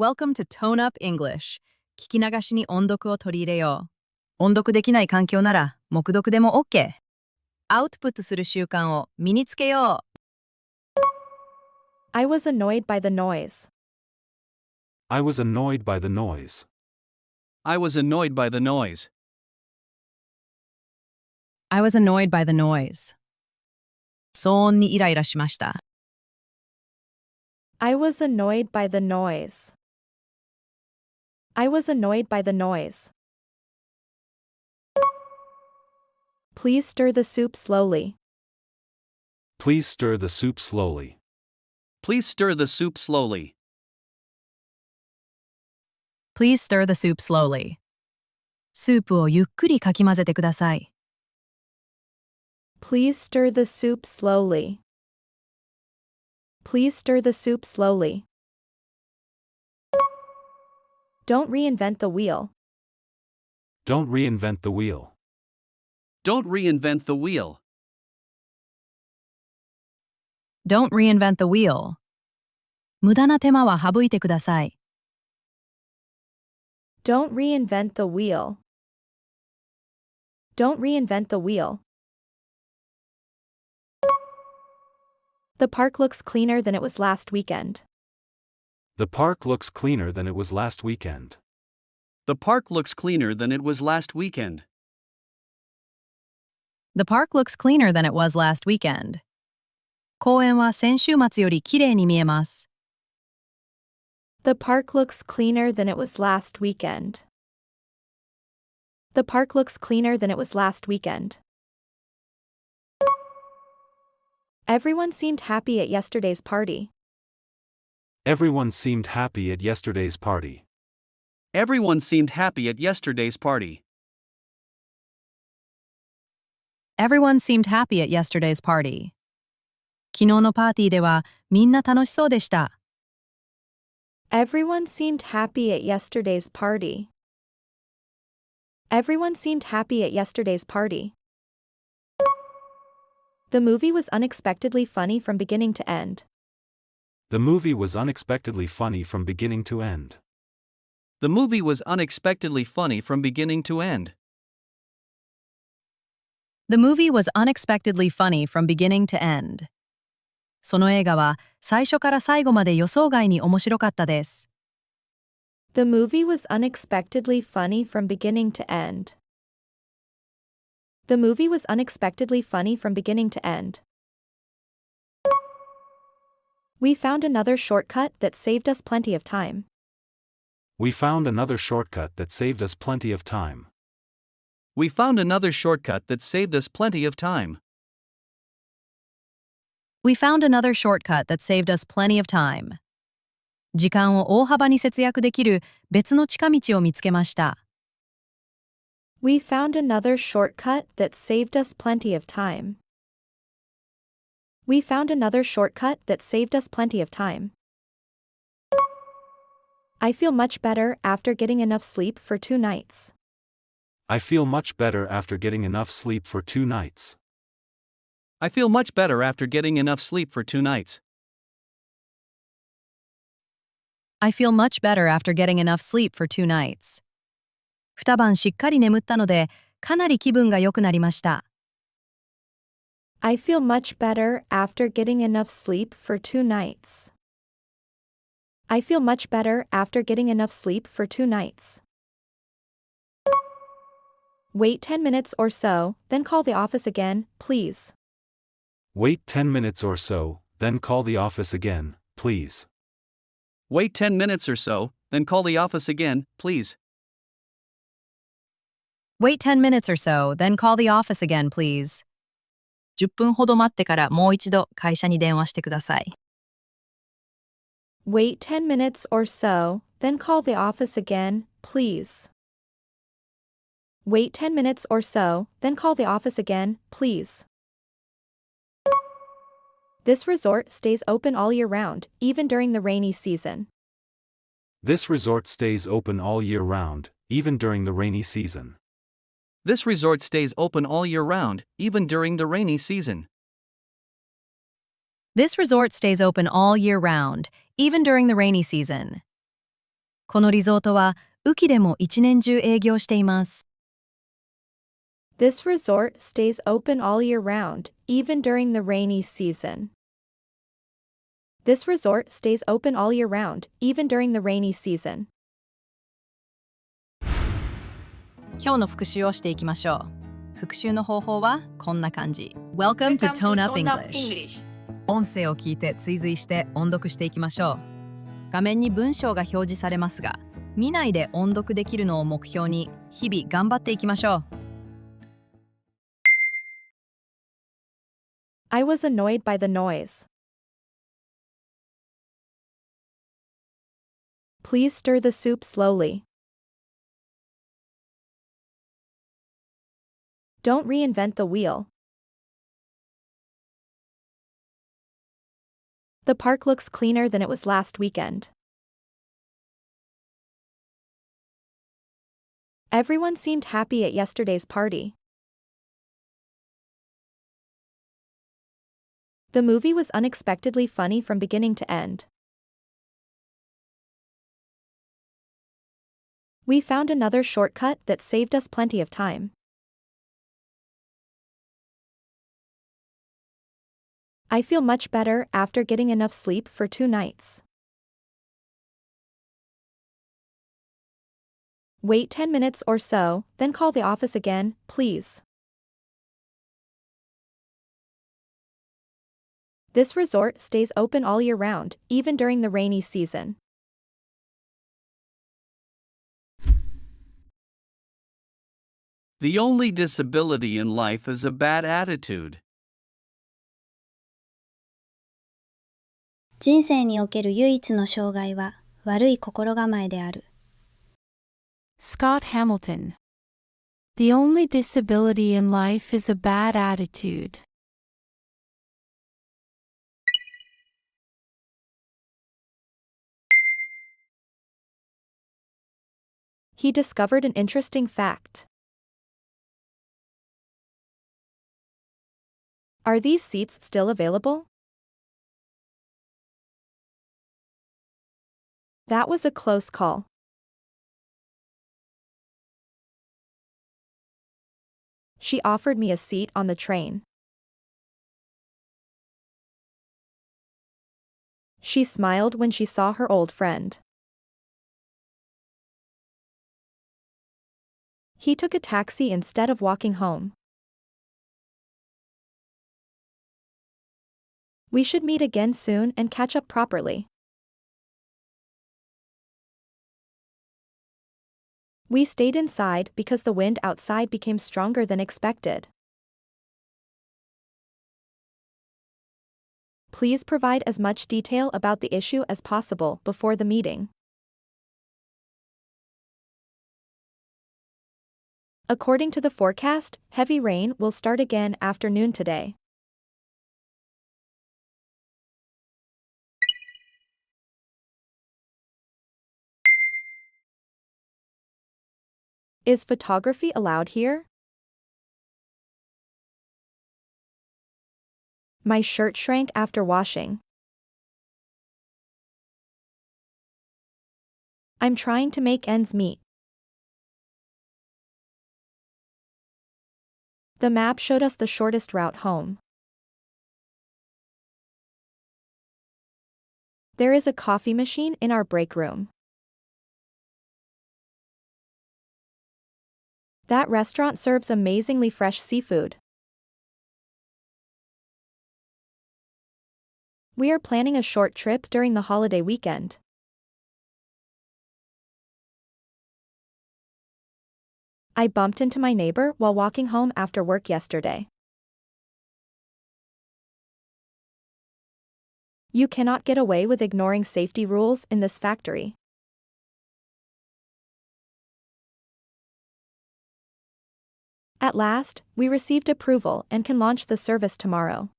Welcome to Tone Up English. 聞き流しに音読を取り入れよう。音読できない環境なら、黙読でも OK。アウトプットする習慣を身につけよう。I was annoyed by the noise. I was annoyed by the noise. I was annoyed by the noise. I was annoyed by the noise. 騒音にイライラしました。I was annoyed by the noise. I was annoyed by the noise. Please stir the soup slowly. Please stir the soup slowly. Please stir the soup slowly. Please stir the soup slowly. スープをゆっくりかき混ぜてください。Please stir the soup slowly. Please stir the soup slowly. Don't reinvent the wheel. Don't reinvent the wheel. Don't reinvent the wheel. Don't reinvent the wheel. 無駄な手間は省いてください。Don't reinvent the wheel. Don't reinvent the wheel. The park looks cleaner than it was last weekend. The park looks cleaner than it was last weekend. The park looks cleaner than it was last weekend. The park looks cleaner than it was last weekend. 公園は先週末よりきれいに見えます。The park looks cleaner than it was last weekend. The park looks cleaner than it was last weekend. Everyone seemed happy at yesterday's party. Everyone seemed happy at yesterday's party. Everyone seemed happy at yesterday's party. Everyone seemed happy at yesterday's party. 昨日のパーティーではみんな楽しそうでした。Everyone seemed happy at yesterday's party. Everyone seemed happy at yesterday's party. The movie was unexpectedly funny from beginning to end. The movie was unexpectedly funny from beginning to end. The movie was unexpectedly funny from beginning to end. The movie was unexpectedly funny from beginning to end. その映画は最初から最後まで予想外に面白かったです。The movie was unexpectedly funny from beginning to end. The movie was unexpectedly funny from beginning to end. We found another shortcut that saved us plenty of time. We found another shortcut that saved us plenty of time. We found another shortcut that saved us plenty of time. We found another shortcut that saved us plenty of time. 時間を大幅に節約できる別の近道を見つけました。We found another shortcut that saved us plenty of time. We found another shortcut that saved us plenty of time. I feel much better after getting enough sleep for 2 nights. I feel much better after getting enough sleep for 2 nights. I feel much better after getting enough sleep for 2 nights. I feel much better after getting enough sleep for 2 nights. 2晩しっかり眠ったので、かなり気分が良くなりました。I feel much better after getting enough sleep for 2 nights. I feel much better after getting enough sleep for 2 nights. Wait 10 minutes or so, then call the office again, please. Wait 10 minutes or so, then call the office again, please. Wait 10 minutes or so, then call the office again, please. Wait 10 minutes or so, then call the office again, please. 10分ほど待ってからもう一度会社に電話してください。Wait 10 minutes or so, then call the office again, please. Wait 10 minutes or so, then call the office again, please. This resort stays open all year round, even during the rainy season. This resort stays open all year round, even during the rainy season. This resort stays open all year round, even during the rainy season. This resort stays open all year round, even during the rainy season. このリゾートは雨季でも一年中営業しています。This resort stays open all year round, even during the rainy season. This resort stays open all year round, even during the rainy season. 今日の復習をしていきましょう。復習の方法はこんな感じ。Welcome to Tone Up English。音声を聞いて追随して音読していきましょう。画面に文章が表示されますが、見ないで音読できるのを目標に日々頑張っていきましょう。I was annoyed by the noise. Please stir the soup slowly. Don't reinvent the wheel. The park looks cleaner than it was last weekend. Everyone seemed happy at yesterday's party. The movie was unexpectedly funny from beginning to end. We found another shortcut that saved us plenty of time. I feel much better after getting enough sleep for 2 nights. Wait 10 minutes or so, then call the office again, please. This resort stays open all year round, even during the rainy season. The only disability in life is a bad attitude. 人生における唯一の障害は悪い心構えである。Scott Hamilton. The only disability in life is a bad attitude. He discovered an interesting fact. Are these seats still available? That was a close call. She offered me a seat on the train. She smiled when she saw her old friend. He took a taxi instead of walking home. We should meet again soon and catch up properly. We stayed inside because the wind outside became stronger than expected. Please provide as much detail about the issue as possible before the meeting. According to the forecast, heavy rain will start again after noon today. Is photography allowed here? My shirt shrank after washing. I'm trying to make ends meet. The map showed us the shortest route home. There is a coffee machine in our break room. That restaurant serves amazingly fresh seafood. We are planning a short trip during the holiday weekend. I bumped into my neighbor while walking home after work yesterday. You cannot get away with ignoring safety rules in this factory. At last, we received approval and can launch the service tomorrow.